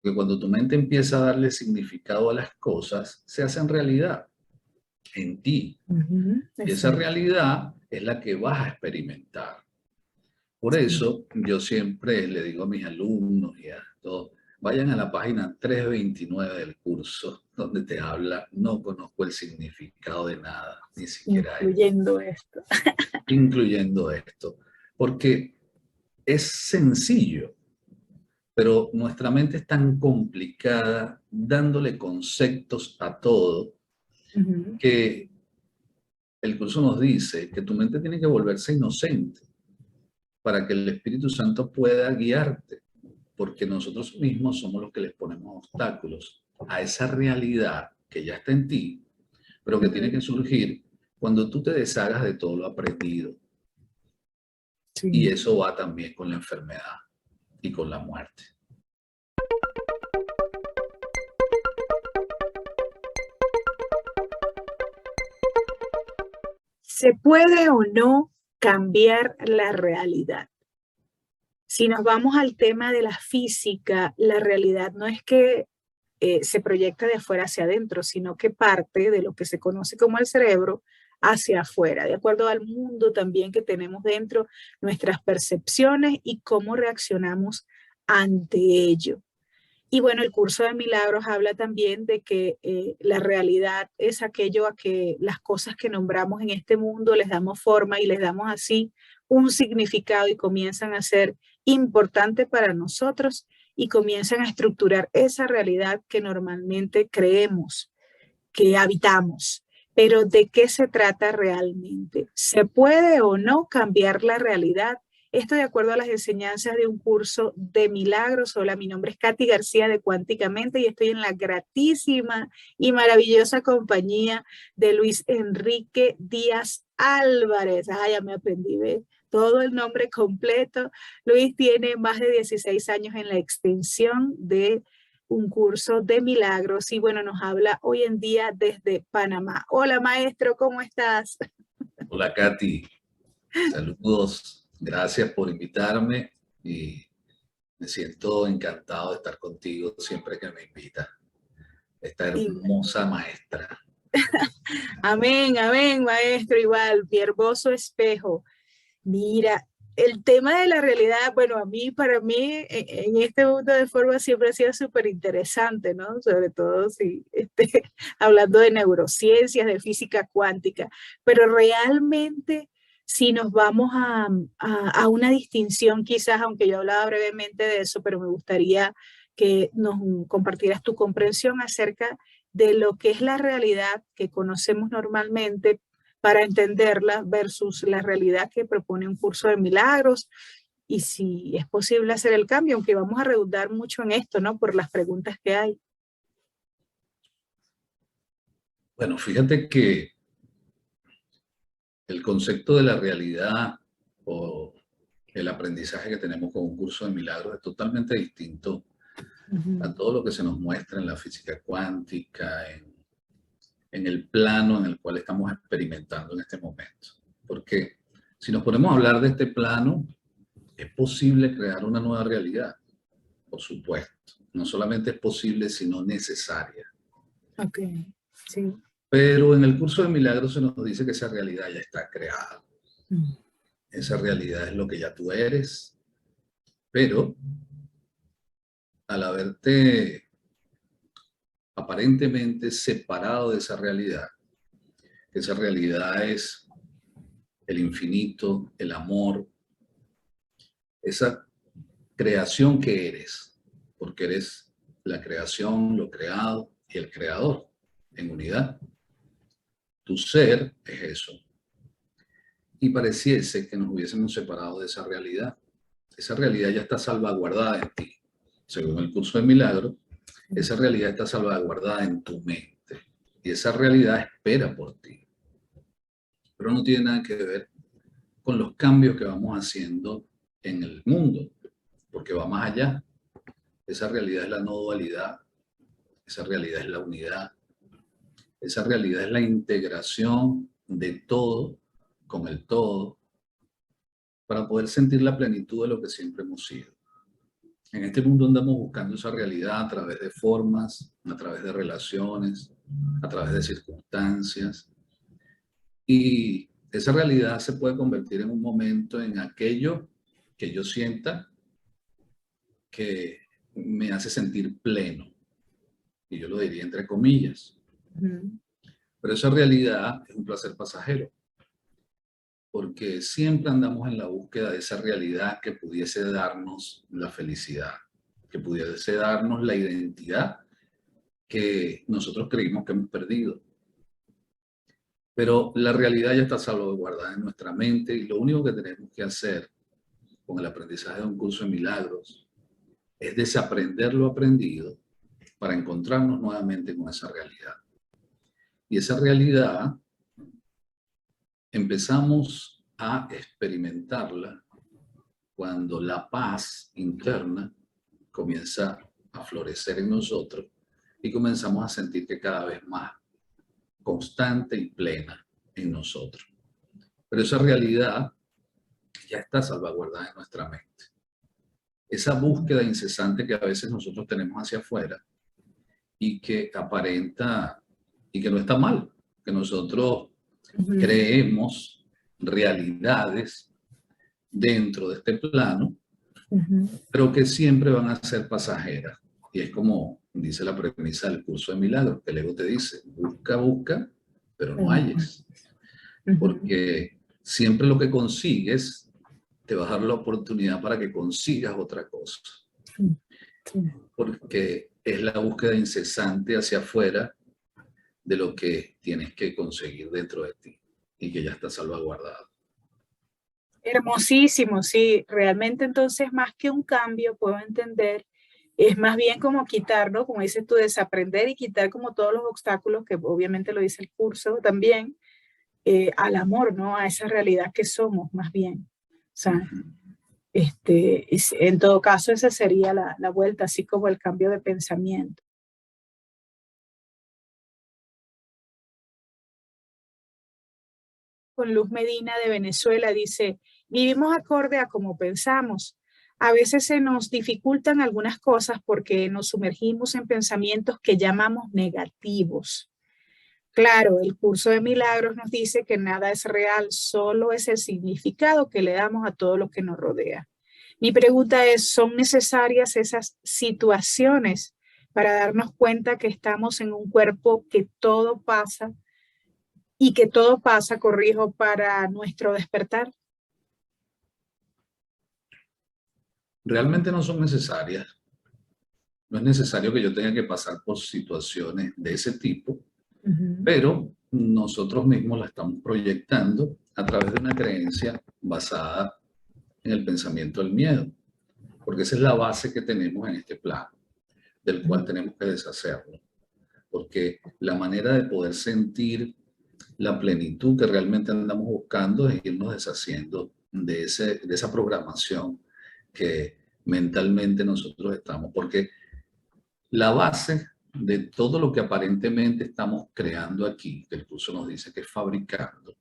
Porque cuando tu mente empieza a darle significado a las cosas, se hacen realidad en ti. Y esa Exacto. realidad es la que vas a experimentar. Por Sí. eso yo siempre le digo a mis alumnos y a todos, vayan a la página 329 del curso, donde te habla, no conozco el significado de nada, ni siquiera él, Incluyendo esto. incluyendo esto. Porque es sencillo, pero nuestra mente es tan complicada, dándole conceptos a todo, que el curso nos dice que tu mente tiene que volverse inocente para que el Espíritu Santo pueda guiarte, porque nosotros mismos somos los que les ponemos obstáculos a esa realidad que ya está en ti, pero que tiene que surgir cuando tú te deshagas de todo lo aprendido. Y Sí. eso va también con la enfermedad y con la muerte. ¿Se puede o no cambiar la realidad? Si nos vamos al tema de la física, la realidad no es que se proyecta de afuera hacia adentro, sino que parte de lo que se conoce como el cerebro hacia afuera, de acuerdo al mundo también que tenemos dentro, nuestras percepciones y cómo reaccionamos ante ello. Y bueno, el curso de milagros habla también de que la realidad es aquello a que las cosas que nombramos en este mundo les damos forma y les damos así un significado y comienzan a ser importantes para nosotros y comienzan a estructurar esa realidad que normalmente creemos que habitamos. Pero ¿de qué se trata realmente? ¿Se puede o no cambiar la realidad? Esto de acuerdo a las enseñanzas de un curso de milagros. Hola, mi nombre es Katy García de Cuánticamente y estoy en la gratísima y maravillosa compañía de Luis Enrique Díaz Álvarez. Ah, ya me aprendí, ¿ve? Todo el nombre completo. Luis tiene más de 16 años en la extensión de un curso de milagros y bueno, nos habla hoy en día desde Panamá. Hola maestro, ¿cómo estás? Hola Katy, saludos, gracias por invitarme y me siento encantado de estar contigo siempre que me invitas, esta hermosa maestra. Amén, amén, maestro, igual, mi hermoso espejo. Mira, el tema de la realidad, bueno, para mí, en este mundo de forma siempre ha sido súper interesante, ¿no? Sobre todo si, hablando de neurociencias, de física cuántica, pero realmente, si nos vamos a una distinción, quizás, aunque yo hablaba brevemente de eso, pero me gustaría que nos compartieras tu comprensión acerca de lo que es la realidad que conocemos normalmente para entenderla versus la realidad que propone un curso de milagros y si es posible hacer el cambio, aunque vamos a redundar mucho en esto, ¿no? Por las preguntas que hay. Bueno, fíjate que el concepto de la realidad o el aprendizaje que tenemos con un curso de milagros es totalmente distinto a todo lo que se nos muestra en la física cuántica, en el plano en el cual estamos experimentando en este momento. Porque si nos ponemos a hablar de este plano, es posible crear una nueva realidad, por supuesto. No solamente es posible, sino necesaria. Ok, sí. Pero en el curso de milagros se nos dice que esa realidad ya está creada. Mm. Esa realidad es lo que ya tú eres, pero al haberte aparentemente separado de esa realidad es el infinito, el amor, esa creación que eres, porque eres la creación, lo creado y el creador en unidad. Tu ser es eso. Y pareciese que nos hubiésemos separado de esa realidad. Esa realidad ya está salvaguardada en ti. Según el curso de milagros, esa realidad está salvaguardada en tu mente. Y esa realidad espera por ti. Pero no tiene nada que ver con los cambios que vamos haciendo en el mundo, porque va más allá. Esa realidad es la no dualidad, esa realidad es la unidad, esa realidad es la integración de todo con el todo para poder sentir la plenitud de lo que siempre hemos sido. En este mundo andamos buscando esa realidad a través de formas, a través de relaciones, a través de circunstancias. Y esa realidad se puede convertir en un momento en aquello que yo sienta que me hace sentir pleno. Y yo lo diría entre comillas. Pero esa realidad es un placer pasajero, porque siempre andamos en la búsqueda de esa realidad que pudiese darnos la felicidad, que pudiese darnos la identidad que nosotros creímos que hemos perdido. Pero la realidad ya está salvaguardada en nuestra mente y lo único que tenemos que hacer con el aprendizaje de un curso de milagros es desaprender lo aprendido para encontrarnos nuevamente con esa realidad. Y esa realidad empezamos a experimentarla cuando la paz interna comienza a florecer en nosotros y comenzamos a sentir que cada vez más constante y plena en nosotros. Pero esa realidad ya está salvaguardada en nuestra mente. Esa búsqueda incesante que a veces nosotros tenemos hacia afuera y que aparenta y que no está mal, que nosotros creemos realidades dentro de este plano, pero que siempre van a ser pasajeras. Y es como dice la premisa del curso de milagros, que el ego te dice, busca, busca, pero no halles. Porque siempre lo que consigues te va a dar la oportunidad para que consigas otra cosa. Porque es la búsqueda incesante hacia afuera de lo que tienes que conseguir dentro de ti y que ya está salvaguardado. Hermosísimo, sí. Realmente entonces más que un cambio, puedo entender, es más bien como quitar, ¿no? Como dices tú, desaprender y quitar como todos los obstáculos, que obviamente lo dice el curso también, al amor, ¿no? A esa realidad que somos, más bien. O sea, en todo caso, esa sería la vuelta, así como el cambio de pensamiento. Con Luz Medina de Venezuela dice, vivimos acorde a como pensamos. A veces se nos dificultan algunas cosas porque nos sumergimos en pensamientos que llamamos negativos. Claro, el curso de milagros nos dice que nada es real, solo es el significado que le damos a todo lo que nos rodea. Mi pregunta es, ¿son necesarias esas situaciones para darnos cuenta que estamos en un cuerpo que todo pasa y que todo pasa, corrijo, para nuestro despertar? Realmente no son necesarias. No es necesario que yo tenga que pasar por situaciones de ese tipo, pero nosotros mismos la estamos proyectando a través de una creencia basada en el pensamiento del miedo, porque esa es la base que tenemos en este plano, del cual tenemos que deshacerlo, porque la manera de poder sentir la plenitud que realmente andamos buscando es irnos deshaciendo de esa programación que mentalmente nosotros estamos, porque la base de todo lo que aparentemente estamos creando aquí, que el curso nos dice que es fabricando,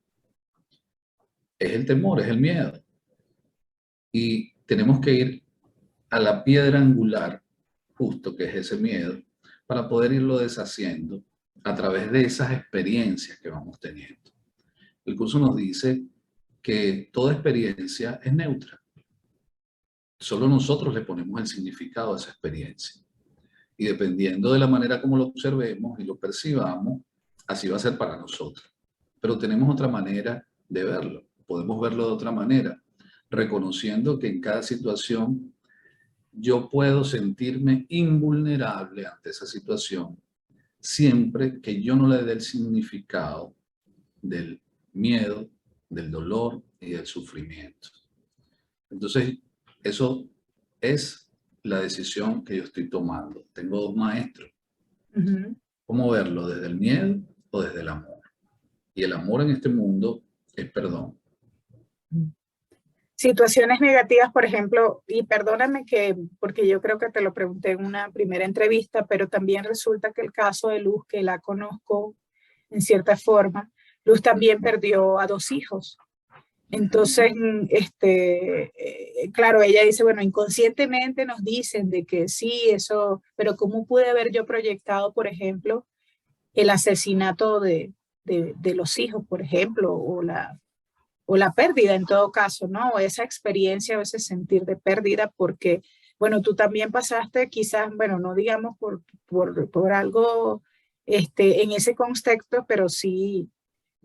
es el temor, es el miedo. Y tenemos que ir a la piedra angular, justo que es ese miedo, para poder irlo deshaciendo a través de esas experiencias que vamos teniendo. El curso nos dice que toda experiencia es neutra. Solo nosotros le ponemos el significado a esa experiencia. Y dependiendo de la manera como lo observemos y lo percibamos, así va a ser para nosotros. Pero tenemos otra manera de verlo. Podemos verlo de otra manera, reconociendo que en cada situación yo puedo sentirme invulnerable ante esa situación, siempre que yo no le dé el significado del miedo, del dolor y del sufrimiento. Entonces, eso es la decisión que yo estoy tomando. Tengo dos maestros. ¿Cómo verlo? ¿Desde el miedo o desde el amor? Y el amor en este mundo es perdón. Situaciones negativas, por ejemplo, y perdóname porque yo creo que te lo pregunté en una primera entrevista, pero también resulta que el caso de Luz, que la conozco en cierta forma, Luz también perdió a 2 hijos. Entonces, claro, ella dice, bueno, inconscientemente nos dicen de que sí, eso, pero ¿cómo pude haber yo proyectado, por ejemplo, el asesinato de los hijos, por ejemplo, o la pérdida en todo caso, ¿no? O esa experiencia, a veces sentir de pérdida, porque, bueno, tú también pasaste quizás, bueno, no digamos por algo en ese contexto, pero sí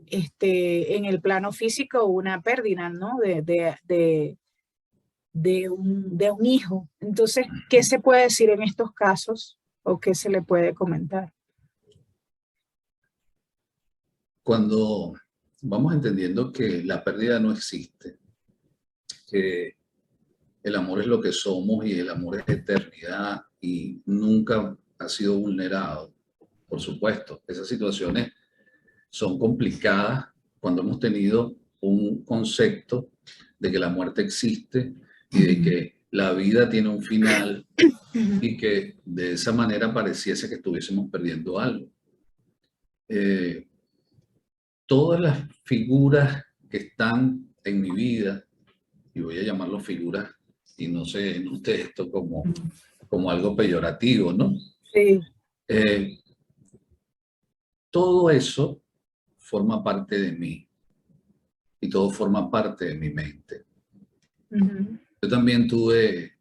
en el plano físico una pérdida, ¿no? De un hijo. Entonces, ¿qué se puede decir en estos casos o qué se le puede comentar? Cuando vamos entendiendo que la pérdida no existe, que el amor es lo que somos y el amor es eternidad y nunca ha sido vulnerado, por supuesto, esas situaciones son complicadas cuando hemos tenido un concepto de que la muerte existe y de que la vida tiene un final y que de esa manera pareciese que estuviésemos perdiendo algo. Todas las figuras que están en mi vida, y voy a llamarlo figuras, y no se note esto como algo peyorativo, ¿no? Sí. Todo eso forma parte de mí y todo forma parte de mi mente. Yo también tuve,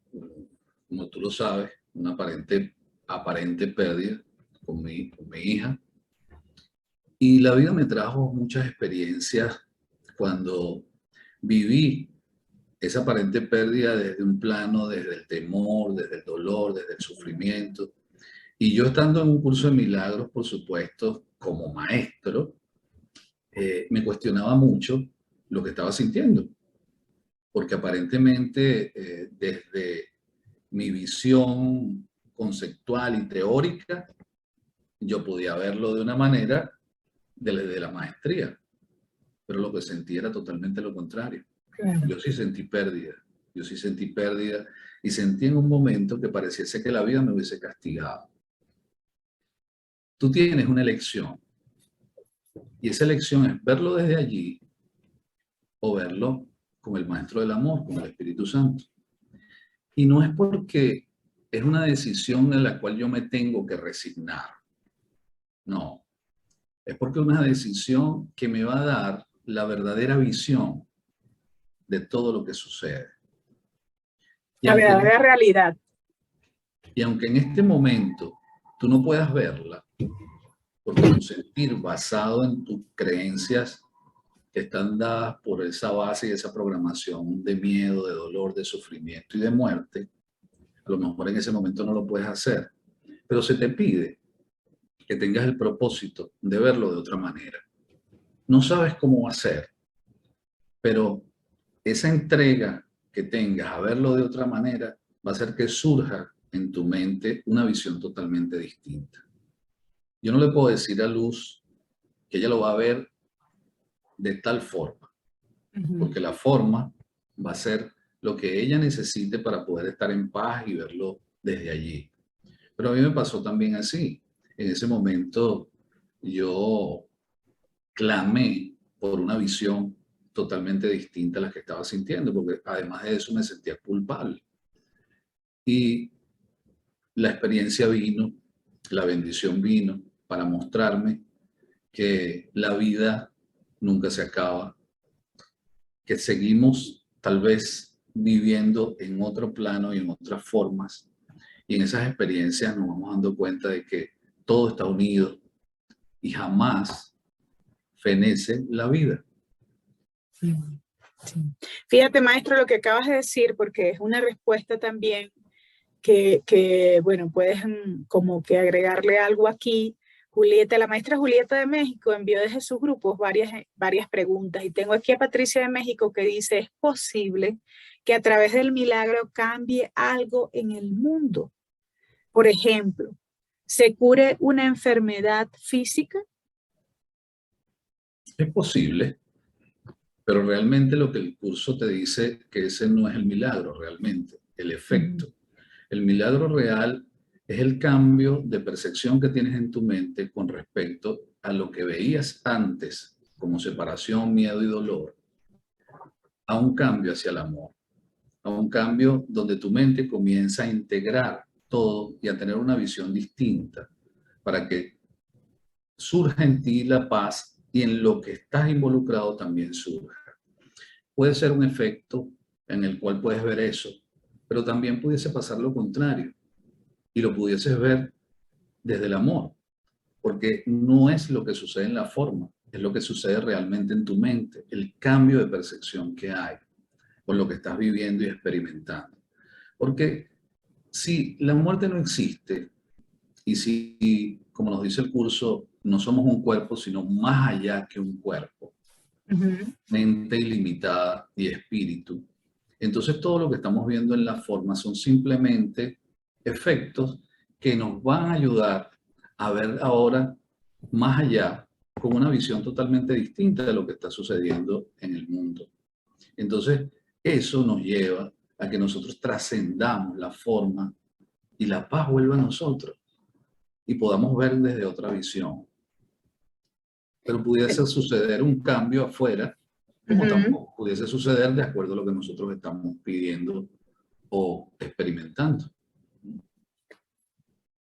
como tú lo sabes, una aparente pérdida con mi hija. Y la vida me trajo muchas experiencias cuando viví esa aparente pérdida desde un plano, desde el temor, desde el dolor, desde el sufrimiento. Y yo estando en un curso de milagros, por supuesto, como maestro, me cuestionaba mucho lo que estaba sintiendo, porque aparentemente desde mi visión conceptual y teórica, yo podía verlo de una manera de la maestría, pero lo que sentí era totalmente lo contrario. Claro. Yo sí sentí pérdida y sentí en un momento que pareciese que la vida me hubiese castigado. Tú tienes una elección y esa elección es verlo desde allí o verlo con el Maestro del Amor, con el Espíritu Santo. Y no es porque es una decisión en la cual yo me tengo que resignar. No, es porque es una decisión que me va a dar la verdadera visión de todo lo que sucede. La verdadera realidad. Y aunque en este momento tú no puedas verla, porque tu sentir basado en tus creencias que están dadas por esa base y esa programación de miedo, de dolor, de sufrimiento y de muerte, a lo mejor en ese momento no lo puedes hacer, pero se te pide que tengas el propósito de verlo de otra manera. No sabes cómo va a ser, pero esa entrega que tengas a verlo de otra manera va a hacer que surja en tu mente una visión totalmente distinta. Yo no le puedo decir a Luz que ella lo va a ver de tal forma, porque la forma va a ser lo que ella necesite para poder estar en paz y verlo desde allí. Pero a mí me pasó también así. En ese momento yo clamé por una visión totalmente distinta a la que estaba sintiendo, porque además de eso me sentía culpable. Y la experiencia vino, la bendición vino para mostrarme que la vida nunca se acaba, que seguimos tal vez viviendo en otro plano y en otras formas. Y en esas experiencias nos vamos dando cuenta de que todo está unido y jamás fenece la vida. Sí. Fíjate, maestro, lo que acabas de decir, porque es una respuesta también bueno, puedes como que agregarle algo aquí. Julieta, la maestra Julieta de México envió desde sus grupos varias preguntas y tengo aquí a Patricia de México que dice, ¿es posible que a través del milagro cambie algo en el mundo? Por ejemplo, ¿se cure una enfermedad física? Es posible, pero realmente lo que el curso te dice que ese no es el milagro realmente, el efecto. El milagro real es el cambio de percepción que tienes en tu mente con respecto a lo que veías antes como separación, miedo y dolor, a un cambio hacia el amor, a un cambio donde tu mente comienza a integrar todo y a tener una visión distinta para que surja en ti la paz y en lo que estás involucrado también surja. Puede ser un efecto en el cual puedes ver eso, pero también pudiese pasar lo contrario y lo pudieses ver desde el amor, porque no es lo que sucede en la forma, es lo que sucede realmente en tu mente, el cambio de percepción que hay con lo que estás viviendo y experimentando. Porque si la muerte no existe y si, como nos dice el curso, no somos un cuerpo, sino más allá que un cuerpo, mente ilimitada y espíritu, entonces todo lo que estamos viendo en la forma son simplemente efectos que nos van a ayudar a ver ahora más allá con una visión totalmente distinta de lo que está sucediendo en el mundo. Entonces, eso nos lleva a que nosotros trascendamos la forma y la paz vuelva a nosotros y podamos ver desde otra visión. Pero pudiese suceder un cambio afuera, como tampoco pudiese suceder de acuerdo a lo que nosotros estamos pidiendo o experimentando.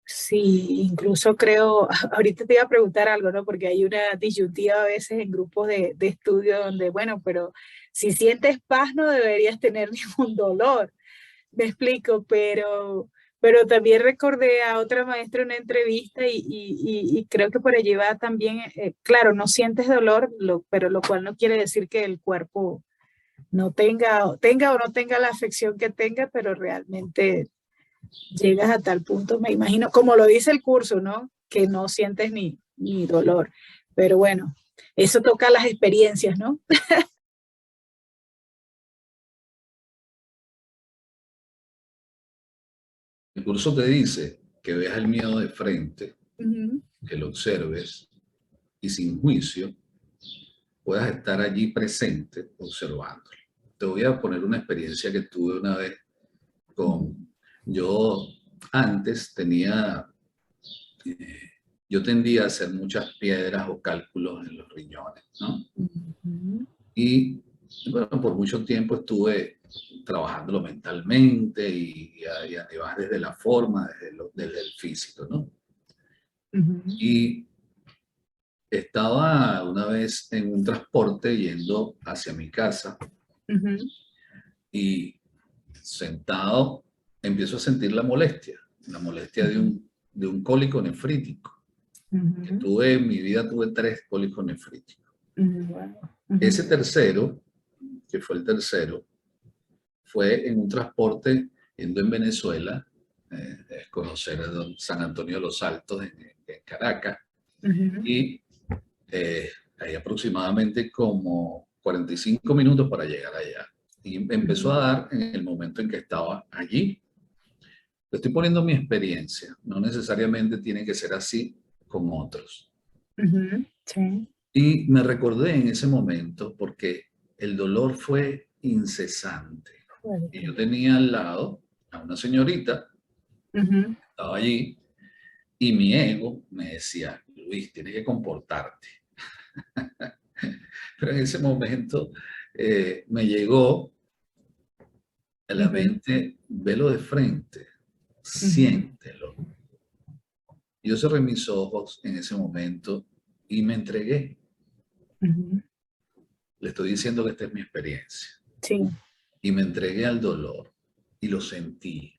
Sí, incluso creo, ahorita te iba a preguntar algo, ¿no? Porque hay una disyuntiva a veces en grupos de estudio donde, bueno, pero si sientes paz no deberías tener ningún dolor. Me explico, pero también recordé a otra maestra en una entrevista y creo que por allí va también, claro, no sientes dolor, pero lo cual no quiere decir que el cuerpo no tenga o no tenga la afección que tenga, pero realmente llegas a tal punto, me imagino, como lo dice el curso, ¿no? Que no sientes ni dolor. Pero bueno, eso toca las experiencias, ¿no? El curso te dice que veas el miedo de frente, Ujú. que lo observes y sin juicio puedas estar allí presente observándolo. Te voy a poner una experiencia que tuve una vez con... Yo antes tenía... yo tendía a hacer muchas piedras o cálculos en los riñones, ¿no? Ujú. Y bueno, por mucho tiempo estuve trabajándolo mentalmente y además desde la forma, desde el físico, ¿no? Ujú. Y estaba una vez en un transporte yendo hacia mi casa Ujú. y sentado empiezo a sentir la molestia de un cólico nefrítico. Ujú. En mi vida tuve 3 cólicos nefríticos. Wow. Ese tercero, que fue el tercero, fue en un transporte yendo en Venezuela, conocer San Antonio de los Altos en Caracas, Ujú. y hay aproximadamente como 45 minutos para llegar allá. Y empezó a dar en el momento en que estaba allí. Estoy poniendo mi experiencia, no necesariamente tiene que ser así con otros. Ujú. Sí. Y me recordé en ese momento porque el dolor fue incesante. Y Fuerte. yo tenía al lado a una señorita, Ujú. estaba allí, y mi ego me decía, Luis, tienes que comportarte. Pero en ese momento me llegó a la Ujú. mente, velo de frente, Ujú. siéntelo. Yo cerré mis ojos en ese momento y me entregué. Ujú. Le estoy diciendo que esta es mi experiencia. Sí. Y me entregué al dolor y lo sentí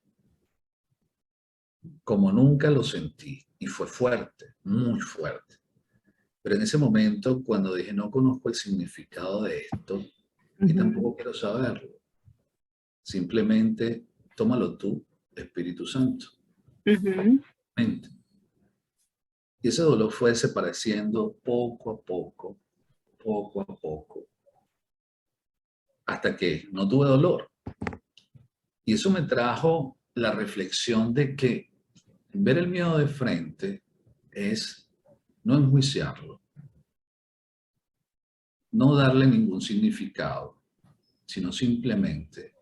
como nunca lo sentí. Y fue fuerte, muy fuerte. Pero en ese momento, cuando dije, no conozco el significado de esto y Ujú. tampoco quiero saberlo, simplemente tómalo tú, Espíritu Santo, Ujú. mente. Y ese dolor fue desapareciendo poco a poco, hasta que no tuve dolor. Y eso me trajo la reflexión de que ver el miedo de frente es no enjuiciarlo, no darle ningún significado, sino simplemente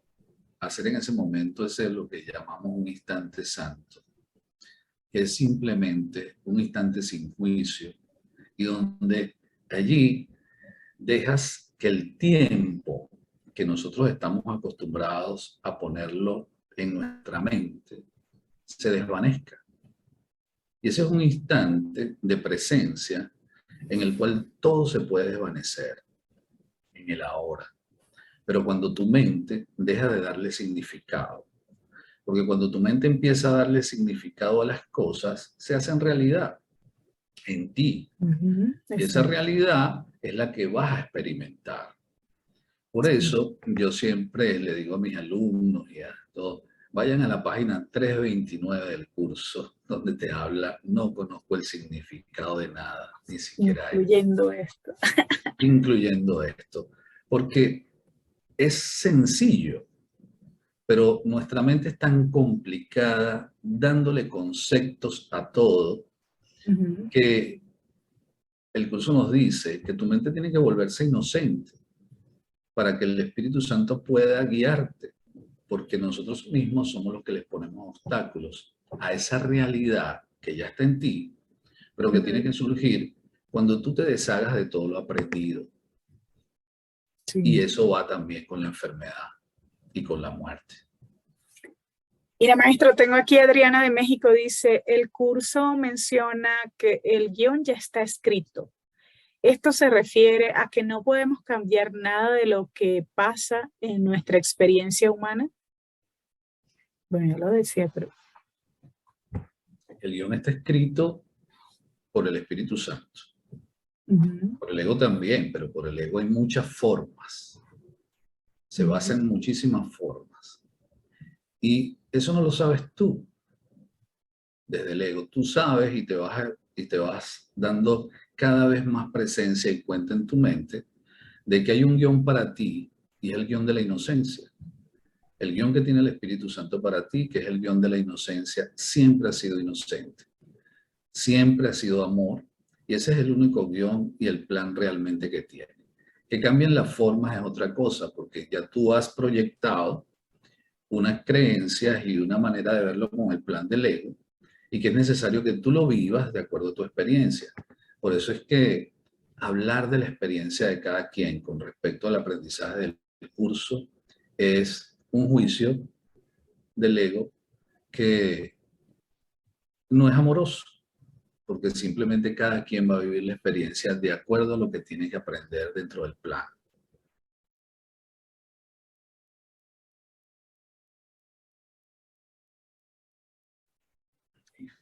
hacer en ese momento ese lo que llamamos un instante santo, que es simplemente un instante sin juicio y donde allí dejas que el tiempo que nosotros estamos acostumbrados a ponerlo en nuestra mente se desvanezca. Y ese es un instante de presencia en el cual todo se puede desvanecer en el ahora. Pero cuando tu mente deja de darle significado, porque cuando tu mente empieza a darle significado a las cosas, se hacen realidad en ti. Y esa realidad es la que vas a experimentar. Por eso yo siempre le digo a mis alumnos y a todos, vayan a la página 329 del curso, donde te habla, no conozco el significado de nada, ni siquiera incluyendo esto. Incluyendo esto. Porque es sencillo, pero nuestra mente es tan complicada, dándole conceptos a todo, que el curso nos dice que tu mente tiene que volverse inocente para que el Espíritu Santo pueda guiarte, porque nosotros mismos somos los que les ponemos obstáculos a esa realidad que ya está en ti, pero que tiene que surgir cuando tú te deshagas de todo lo aprendido. Sí. Y eso va también con la enfermedad y con la muerte. Mira, maestro, tengo aquí a Adriana de México, dice, el curso menciona que el guión ya está escrito. Esto se refiere a que no podemos cambiar nada de lo que pasa en nuestra experiencia humana. Bueno, ya lo decía, pero... El guión está escrito por el Espíritu Santo. Por el ego también, pero por el ego hay muchas formas. Se basa en muchísimas formas. Y eso no lo sabes tú. Desde el ego, tú sabes y te vas dando cada vez más presencia y cuenta en tu mente de que hay un guión para ti y es el guión de la inocencia. El guión que tiene el Espíritu Santo para ti, que es el guión de la inocencia, siempre ha sido inocente. Siempre ha sido amor. Y ese es el único guión y el plan realmente que tiene. Que cambien las formas es otra cosa, porque ya tú has proyectado unas creencias y una manera de verlo con el plan del ego, y que es necesario que tú lo vivas de acuerdo a tu experiencia. Por eso es que hablar de la experiencia de cada quien con respecto al aprendizaje del curso es un juicio del ego que no es amoroso, porque simplemente cada quien va a vivir la experiencia de acuerdo a lo que tiene que aprender dentro del plan.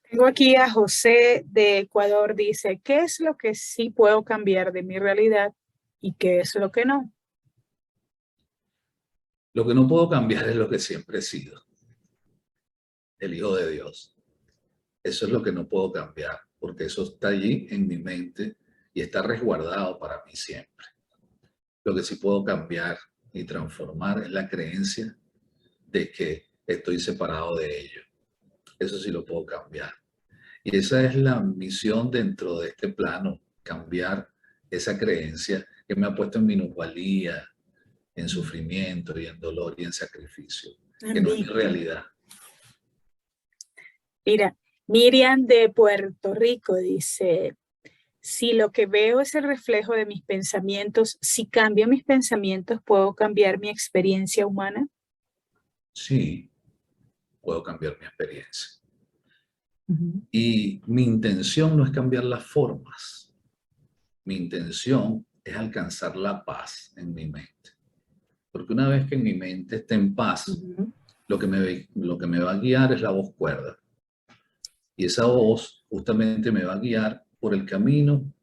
Tengo aquí a José de Ecuador, dice, ¿qué es lo que sí puedo cambiar de mi realidad y qué es lo que no? Lo que no puedo cambiar es lo que siempre he sido, el Hijo de Dios. Eso es lo que no puedo cambiar, porque eso está allí en mi mente y está resguardado para mí siempre. Lo que sí puedo cambiar y transformar es la creencia de que estoy separado de ello. Eso sí lo puedo cambiar. Y esa es la misión dentro de este plano, cambiar esa creencia que me ha puesto en minusvalía, en sufrimiento y en dolor y en sacrificio, que no es mi realidad. Mira, Miriam de Puerto Rico dice, si lo que veo es el reflejo de mis pensamientos, si cambio mis pensamientos, ¿puedo cambiar mi experiencia humana? Sí, puedo cambiar mi experiencia. Y mi intención no es cambiar las formas. Mi intención es alcanzar la paz en mi mente. Porque una vez que mi mente esté en paz, lo que me va a guiar es la voz cuerda. Y esa voz justamente me va a guiar por el camino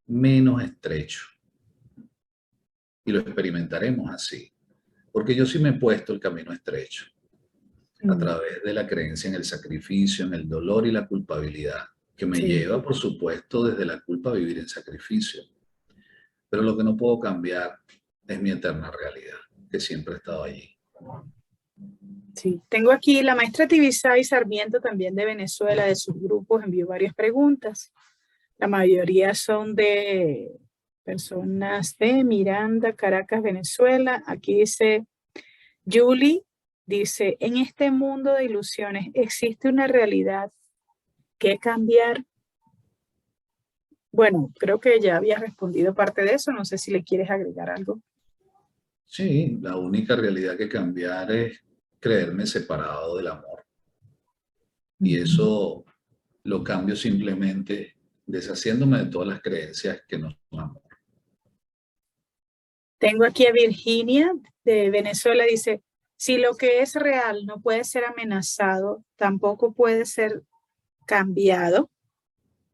menos estrecho. Y lo experimentaremos así. Porque yo sí me he puesto el camino estrecho. A través de la creencia en el sacrificio, en el dolor y la culpabilidad. Que me lleva, por supuesto, desde la culpa a vivir en sacrificio. Pero lo que no puedo cambiar es mi eterna realidad, que siempre ha estado allí. Sí, tengo aquí la maestra Tibisay Sarmiento, también de Venezuela, de sus grupos, envió varias preguntas. La mayoría son de personas de Miranda, Caracas, Venezuela. Aquí dice Julie, dice, en este mundo de ilusiones existe una realidad que cambiar. Bueno, creo que ya había respondido parte de eso. No sé si le quieres agregar algo. Sí, la única realidad que cambiar es creerme separado del amor. Y Ujú. eso lo cambio simplemente deshaciéndome de todas las creencias que no son amor. Tengo aquí a Virginia de Venezuela, dice, si lo que es real no puede ser amenazado, tampoco puede ser cambiado.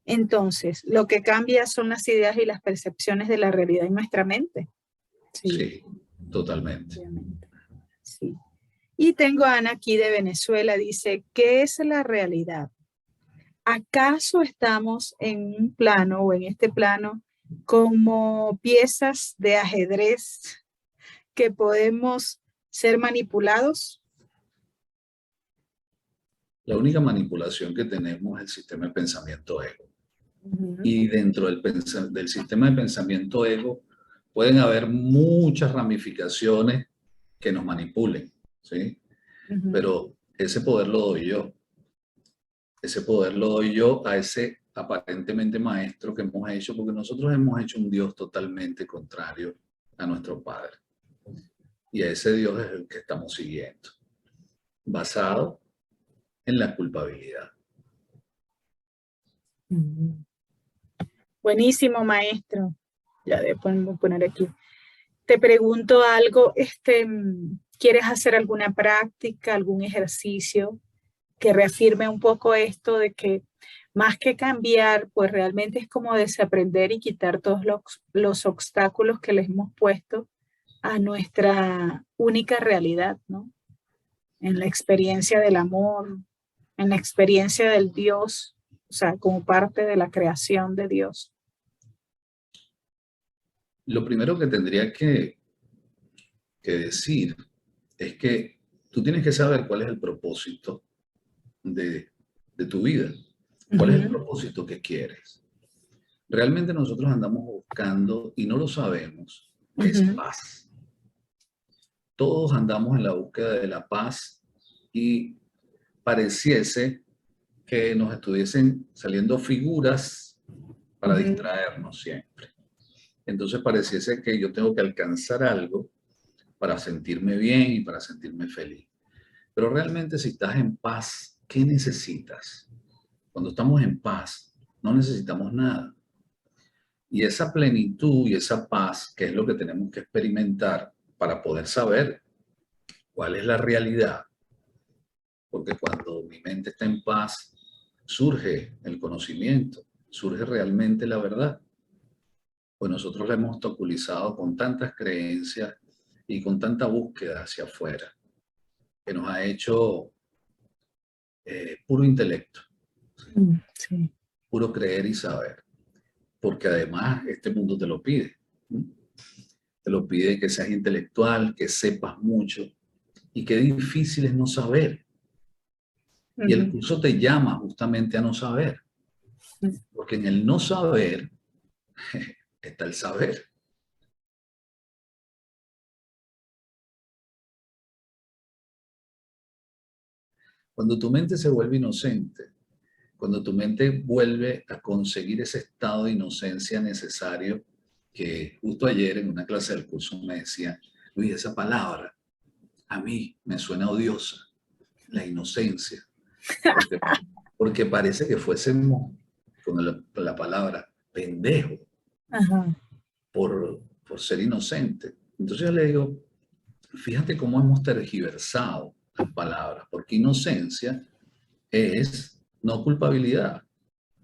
Entonces, lo que cambia son las ideas y las percepciones de la realidad en nuestra mente. Sí, Sí, totalmente. obviamente. Sí. Y tengo a Ana aquí de Venezuela, dice, ¿qué es la realidad? ¿Acaso estamos en un plano o en este plano como piezas de ajedrez que podemos ser manipulados? La única manipulación que tenemos es el sistema de pensamiento ego. Ujú, Y dentro del sistema de pensamiento ego pueden haber muchas ramificaciones que nos manipulen, ¿sí? ujú. Pero ese poder lo doy yo. Ese poder lo doy yo a ese aparentemente maestro que hemos hecho, porque nosotros hemos hecho un Dios totalmente contrario a nuestro Padre. Y a ese Dios es el que estamos siguiendo, basado en la culpabilidad. Ujú. Buenísimo, maestro. Ya después voy a poner aquí. Te pregunto algo, ¿quieres hacer alguna práctica, algún ejercicio que reafirme un poco esto de que más que cambiar, pues realmente es como desaprender y quitar todos los obstáculos que les hemos puesto a nuestra única realidad, ¿no? En la experiencia del amor, en la experiencia del Dios, o sea, como parte de la creación de Dios. Lo primero que tendría que decir es que tú tienes que saber cuál es el propósito de tu vida, cuál es el Ujú, propósito que quieres. Realmente nosotros andamos buscando, y no lo sabemos, es ujú, paz. Todos andamos en la búsqueda de la paz y pareciese que nos estuviesen saliendo figuras para ujú, distraernos siempre. Entonces pareciese que yo tengo que alcanzar algo para sentirme bien y para sentirme feliz. Pero realmente si estás en paz, ¿qué necesitas? Cuando estamos en paz, no necesitamos nada. Y esa plenitud y esa paz, que es lo que tenemos que experimentar para poder saber cuál es la realidad, porque cuando mi mente está en paz, surge el conocimiento, surge realmente la verdad. Pues nosotros la hemos obstaculizado con tantas creencias y con tanta búsqueda hacia afuera, que nos ha hecho puro intelecto, sí. puro creer y saber, porque además este mundo te lo pide. ¿No? Te lo pide que seas intelectual, que sepas mucho, y qué difícil es no saber. Y el Ujú, curso te llama justamente a no saber, ujú. porque en el no saber está el saber. Cuando tu mente se vuelve inocente, cuando tu mente vuelve a conseguir ese estado de inocencia necesario, que justo ayer en una clase del curso me decía, Luis, esa palabra a mí me suena odiosa, la inocencia, porque, porque parece que fuésemos con la palabra pendejo Ajá. por ser inocente. Entonces yo le digo, fíjate cómo hemos tergiversado las palabras, porque inocencia es no culpabilidad.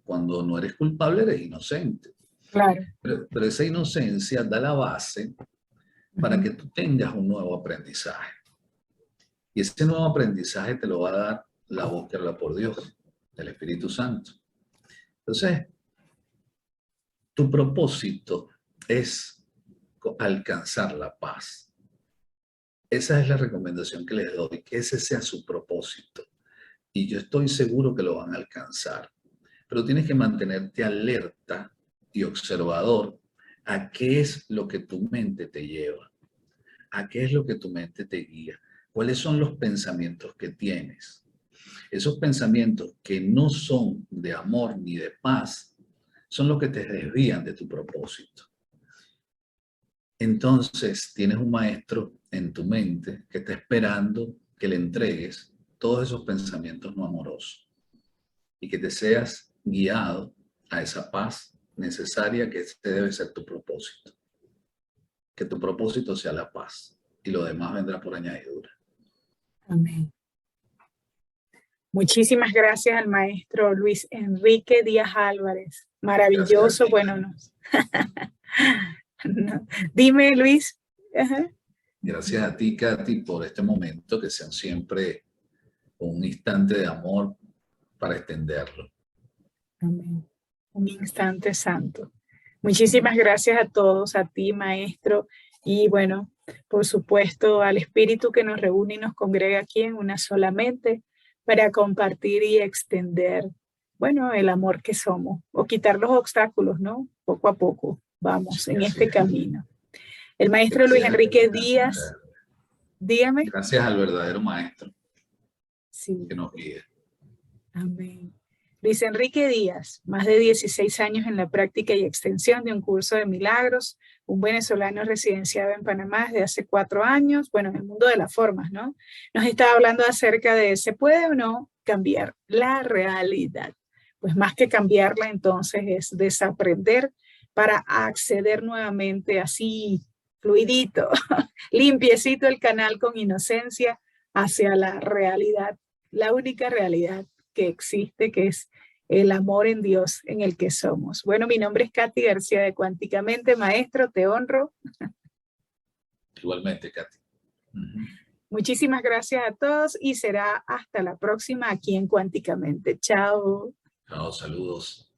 Cuando no eres culpable, eres inocente. Claro. Pero esa inocencia da la base para Ujú, que tú tengas un nuevo aprendizaje. Y ese nuevo aprendizaje te lo va a dar la voz que habla por Dios, el Espíritu Santo. Entonces, tu propósito es alcanzar la paz. Esa es la recomendación que les doy, que ese sea su propósito. Y yo estoy seguro que lo van a alcanzar. Pero tienes que mantenerte alerta y observador a qué es lo que tu mente te lleva, a qué es lo que tu mente te guía, cuáles son los pensamientos que tienes. Esos pensamientos que no son de amor ni de paz son los que te desvían de tu propósito. entonces tienes un maestro en tu mente que está esperando que le entregues todos esos pensamientos no amorosos y que te seas guiado a esa paz necesaria que ese debe ser tu propósito. Que tu propósito sea la paz y lo demás vendrá por añadidura. Amén. Muchísimas gracias al maestro Luis Enrique Díaz Álvarez. Maravilloso, bueno, no. No. Dime, Luis. Ajá. Gracias a ti, Katy, por este momento, que sean siempre un instante de amor para extenderlo. Amén. Un instante santo. Muchísimas gracias a todos, a ti, maestro, y bueno, por supuesto, al espíritu que nos reúne y nos congrega aquí en una sola mente para compartir y extender, bueno, el amor que somos, o quitar los obstáculos, ¿no? Poco a poco vamos en este camino. El maestro Luis Enrique Díaz, dígame. Gracias al verdadero maestro que nos guía. Amén. Luis Enrique Díaz, más de 16 años en la práctica y extensión de un curso de milagros, un venezolano residenciado en Panamá desde hace 4 años, bueno, en el mundo de las formas, ¿no? Nos estaba hablando acerca de ¿se puede o no cambiar la realidad? Pues más que cambiarla, entonces, es desaprender para acceder nuevamente así, fluidito, limpiecito el canal con inocencia hacia la realidad, la única realidad que existe, que es el amor en Dios en el que somos. Bueno, mi nombre es Katy García de Cuánticamente. Maestro, te honro. Igualmente, Katy. Muchísimas gracias a todos y será hasta la próxima aquí en Cuánticamente. Chao. Chao, saludos.